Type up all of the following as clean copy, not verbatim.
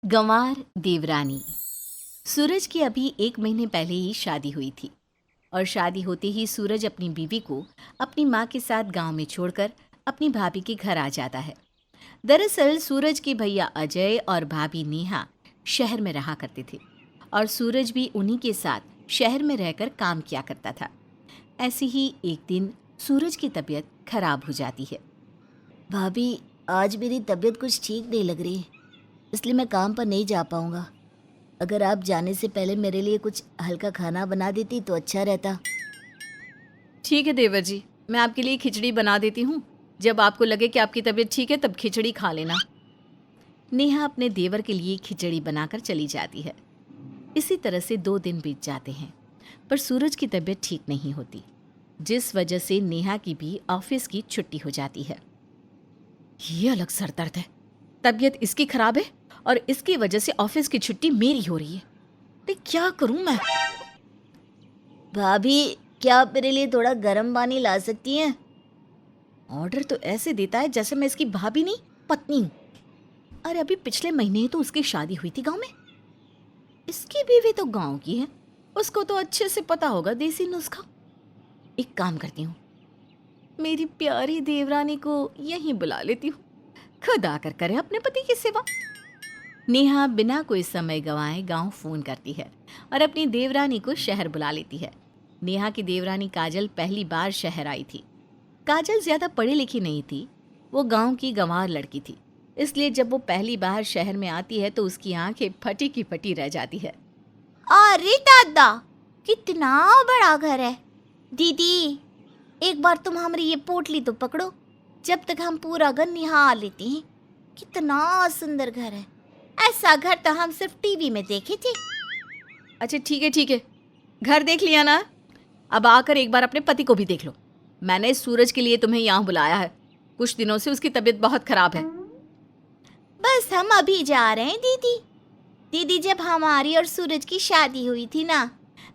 गंवार देवरानी। सूरज की अभी 1 महीने पहले ही शादी हुई थी और शादी होते ही सूरज अपनी बीवी को अपनी माँ के साथ गांव में छोड़कर अपनी भाभी के घर आ जाता है। दरअसल सूरज के भैया अजय और भाभी नेहा शहर में रहा करते थे और सूरज भी उन्हीं के साथ शहर में रहकर काम किया करता था। ऐसे ही एक दिन सूरज की तबीयत खराब हो जाती है। भाभी, आज मेरी तबीयत कुछ ठीक नहीं लग रही, इसलिए मैं काम पर नहीं जा पाऊंगा। अगर आप जाने से पहले मेरे लिए कुछ हल्का खाना बना देती तो अच्छा रहता। ठीक है देवर जी, मैं आपके लिए खिचड़ी बना देती हूँ। जब आपको लगे कि आपकी तबीयत ठीक है तब खिचड़ी खा लेना। नेहा अपने देवर के लिए खिचड़ी बनाकर चली जाती है। इसी तरह से 2 दिन बीत जाते हैं, पर सूरज की तबीयत ठीक नहीं होती, जिस वजह से नेहा की भी ऑफिस की छुट्टी हो जाती है। ये अलग सर दर्द है, तबीयत इसकी खराब है और इसकी वजह से ऑफिस की छुट्टी मेरी हो रही है। तो क्या करूं मैं? भाभी, क्या आप मेरे लिए थोड़ा गर्म पानी ला सकती हैं? ऑर्डर तो ऐसे देता है जैसे मैं इसकी भाभी नहीं पत्नी हूं। अरे अभी पिछले महीने ही तो उसकी शादी हुई थी गांव में। इसकी बीवी तो गांव की है, उसको तो अच्छे से पता होगा देसी नुस्खा। एक काम करती हूँ, मेरी प्यारी देवरानी को यहीं बुला लेती हूँ, खुद आकर करे अपने पति की सेवा। नेहा बिना कोई समय गंवाए गांव फोन करती है और अपनी देवरानी को शहर बुला लेती है। नेहा की देवरानी काजल पहली बार शहर आई थी। काजल ज्यादा पढ़ी लिखी नहीं थी, वो गांव की गंवार लड़की थी, इसलिए जब वो पहली बार शहर में आती है तो उसकी आंखें फटी की फटी रह जाती है। अरे दादा, कितना बड़ा घर है। दीदी, एक बार तुम हमारी ये पोटली तो पकड़ो, जब तक हम पूरा घर निहार लेते हैं। कितना सुंदर घर है। ऐसा घर तो हम सिर्फ टीवी में देखे थे। अच्छा ठीक है, घर देख लिया ना, अब आकर एक बार अपने पति को भी देख लो। मैंने सूरज के लिए तुम्हें यहाँ बुलाया है, कुछ दिनों से उसकी तबीयत बहुत खराब है। बस हम अभी जा रहे हैं दीदी। दीदी, जब हमारी और सूरज की शादी हुई थी ना,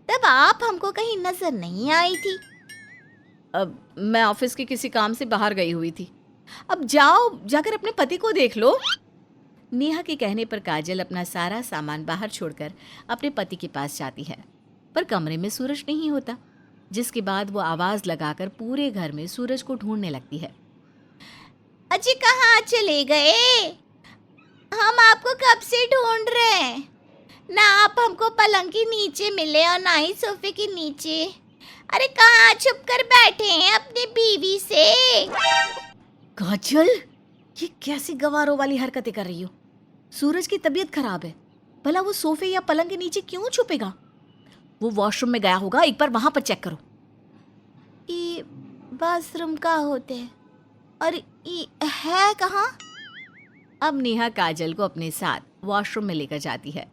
तब आप हमको कहीं नजर नहीं आई थी। अब मैं ऑफिस के किसी काम से बाहर गई हुई थी। अब जाओ, जाकर अपने पति को देख लो। नेहा के कहने पर काजल अपना सारा सामान बाहर छोड़कर अपने पति के पास जाती है, पर कमरे में सूरज नहीं होता, जिसके बाद वो आवाज लगाकर पूरे घर में सूरज को ढूंढने लगती है। अजय कहाँ चले गए? हम आपको कब से ढूंढ रहे हैं। ना आप हमको पलंग के नीचे मिले और ना ही सोफे के नीचे। अरे कहाँ छुप कर बैठे हैं अपनी बीवी से? काजल, ये कैसी गवारों वाली हरकतें कर रही हो? सूरज की तबीयत खराब है, भला वो सोफे या पलंग के नीचे क्यों छुपेगा? वो वॉशरूम में गया होगा, एक बार वहां पर चेक करो। ये बाथरूम का होते हैं और ये है कहाँ? अब नेहा काजल को अपने साथ वॉशरूम में लेकर जाती है,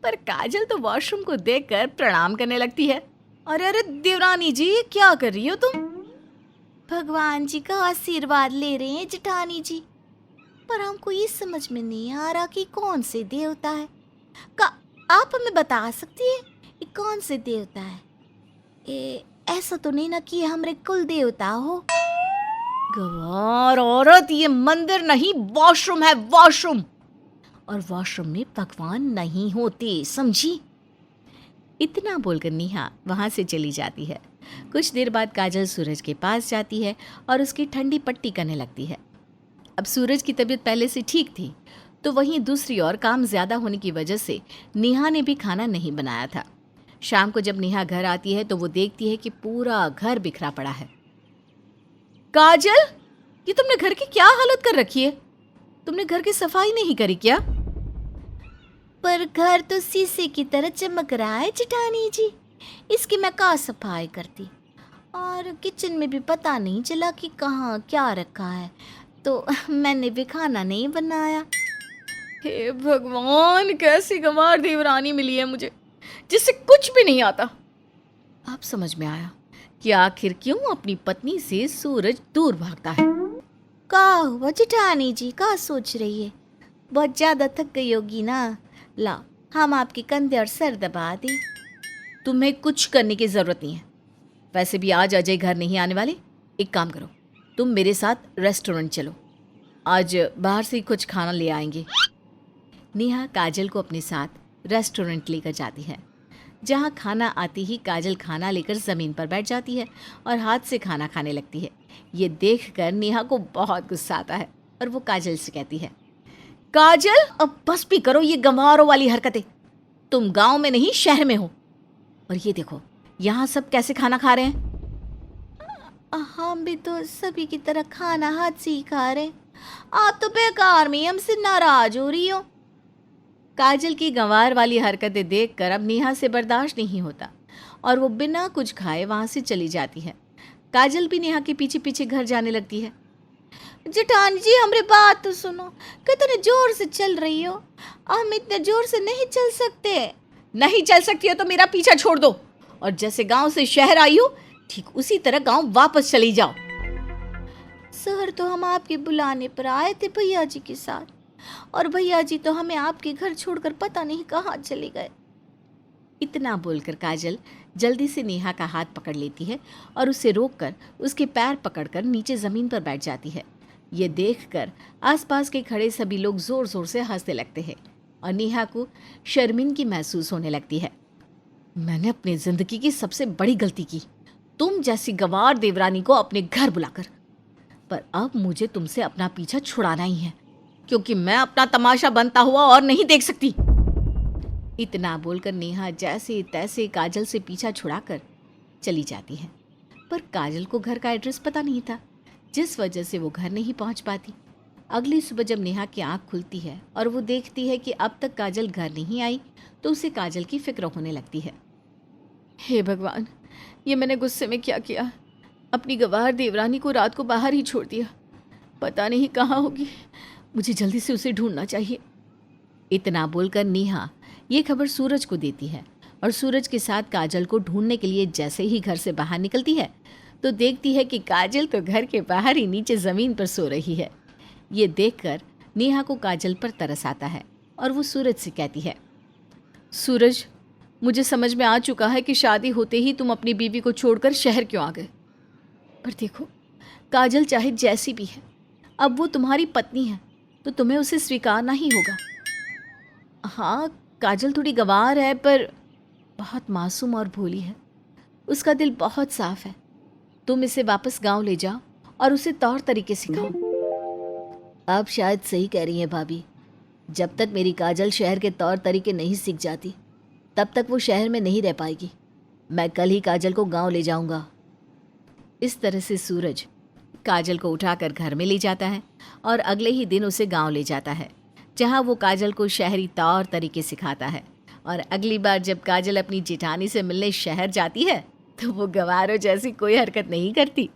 पर काजल तो वॉशरूम को देखकर प्रणाम करने लगती है। अरे अरे देवरानी जी, क्या कर रही हो तुम? भगवान जी का आशीर्वाद ले रहे हैं जेठानी जी, पर हमको ये समझ में नहीं आ रहा कि कौन से देवता है। का आप हमें बता सकती हैं ये कौन से देवता है? ऐसा तो नहीं ना कि ये हमारे कुल देवता हो? गवार औरत, ये मंदिर नहीं वॉशरूम है, वॉशरूम। और वॉशरूम में भगवान नहीं होते, समझी? इतना बोलकर नेहा वहां से चली जाती है। कुछ देर बाद काजल सूरज के पास जाती है और उसकी ठंडी पट्टी करने लगती है। अब सूरज की तबीयत पहले से ठीक थी, तो वहीं दूसरी ओर काम ज्यादा होने की वजह से नेहा ने भी खाना नहीं बनाया था। शाम को जब नेहा घर आती है तो वो देखती है कि पूरा घर बिखरा पड़ा है। काजल, ये तुमने घर की क्या हालत कर रखी है? तुमने घर की सफाई नहीं करी क्या? पर घर तो शीशे की तरह चमक रहा है जेठानी जी, इसकी मैं कहाँ सफाई करती। और किचन में भी पता नहीं चला कि कहाँ क्या रखा है, तो मैंने भी खाना नहीं बनाया। हे भगवान, कैसी गंवार देवरानी मिली है मुझे, जिससे कुछ भी नहीं आता। अब समझ में आया कि आखिर क्यों अपनी पत्नी से सूरज दूर भागता है। का हुआ जेठानी जी, का सोच रही है? बहुत ज्यादा थक गई होगी ना। ला, हम आपके कंधे और सर दबा दें। तुम्हें कुछ करने की जरूरत नहीं है। वैसे भी आज अजय घर नहीं आने वाले। एक काम करो, तुम मेरे साथ रेस्टोरेंट चलो, आज बाहर से ही कुछ खाना ले आएंगे। नेहा काजल को अपने साथ रेस्टोरेंट लेकर जाती है, जहाँ खाना आते ही काजल खाना लेकर ज़मीन पर बैठ जाती है और हाथ से खाना खाने लगती है। ये देखकर नेहा को बहुत गुस्सा आता है और वो काजल से कहती है, काजल अब बस भी करो ये गंवारों वाली हरकतें। तुम गांव में नहीं शहर में हो, और ये देखो यहाँ सब कैसे खाना खा रहे हैं। हम भी तो सभी की तरह खाना हाथ से ही खा रहे। आप तो बेकार में हमसे नाराज हो रही हो। काजल की गंवार वाली हरकतें देखकर अब नेहा से बर्दाश्त नहीं होता और वो बिना कुछ खाए वहां से चली जाती है। काजल भी नेहा के पीछे पीछे घर जाने लगती है। जेठानी जी हमारी बात तो सुनो, कितने जोर से चल रही हो। हम इतने जोर से नहीं चल सकते। नहीं चल सकती हो तो मेरा पीछा छोड़ दो, और जैसे गांव से शहर आई हो ठीक उसी तरह गांव वापस चली जाओ। शहर तो हम आपके बुलाने पर आए थे भैया जी के साथ, और भैया जी तो हमें आपके घर छोड़कर पता नहीं कहाँ चले गए। इतना बोलकर काजल जल्दी से नेहा का हाथ पकड़ लेती है और उसे रोककर उसके पैर पकड़कर नीचे ज़मीन पर बैठ जाती है। ये देखकर आसपास के खड़े सभी लोग ज़ोर ज़ोर से हंसने लगते हैं और नेहा को शर्मिंदगी महसूस होने लगती है। मैंने अपनी ज़िंदगी की सबसे बड़ी गलती की, तुम जैसी गंवार देवरानी को अपने घर बुलाकर। पर अब मुझे तुमसे अपना पीछा छुड़ाना ही है, क्योंकि मैं अपना तमाशा बनता हुआ और नहीं देख सकती। इतना बोलकर नेहा जैसे तैसे काजल से पीछा छुड़ाकर चली जाती है। पर काजल को घर का एड्रेस पता नहीं था, जिस वजह से वो घर नहीं पहुंच पाती। अगली सुबह जब नेहा की आंख खुलती है और वो देखती है कि अब तक काजल घर नहीं आई, तो उसे काजल की फिक्र होने लगती है। हे भगवान, ये मैंने गुस्से में क्या किया। अपनी गंवार देवरानी को रात को बाहर ही छोड़ दिया। पता नहीं कहाँ होगी, मुझे जल्दी से उसे ढूंढना चाहिए। इतना बोलकर नेहा ये खबर सूरज को देती है और सूरज के साथ काजल को ढूंढने के लिए जैसे ही घर से बाहर निकलती है तो देखती है कि काजल तो घर के बाहर ही नीचे ज़मीन पर सो रही है। ये देखकर नेहा को काजल पर तरस आता है और वो सूरज से कहती है, सूरज, मुझे समझ में आ चुका है कि शादी होते ही तुम अपनी बीवी को छोड़कर शहर क्यों आ गए। पर देखो, काजल चाहे जैसी भी है, अब वो तुम्हारी पत्नी है, तो तुम्हें उसे स्वीकारना ही होगा। हाँ, काजल थोड़ी गंवार है, पर बहुत मासूम और भोली है। उसका दिल बहुत साफ है। तुम इसे वापस गांव ले जाओ और उसे तौर तरीके सिखाओ। आप शायद सही कह रही हैं भाभी। जब तक मेरी काजल शहर के तौर तरीके नहीं सीख जाती, तब तक वो शहर में नहीं रह पाएगी। मैं कल ही काजल को गांव ले जाऊंगा। इस तरह से सूरज काजल को उठाकर घर में ले जाता है और अगले ही दिन उसे गांव ले जाता है, जहां वो काजल को शहरी तौर तरीके सिखाता है। और अगली बार जब काजल अपनी जेठानी से मिलने शहर जाती है तो वो गंवारों जैसी कोई हरकत नहीं करती।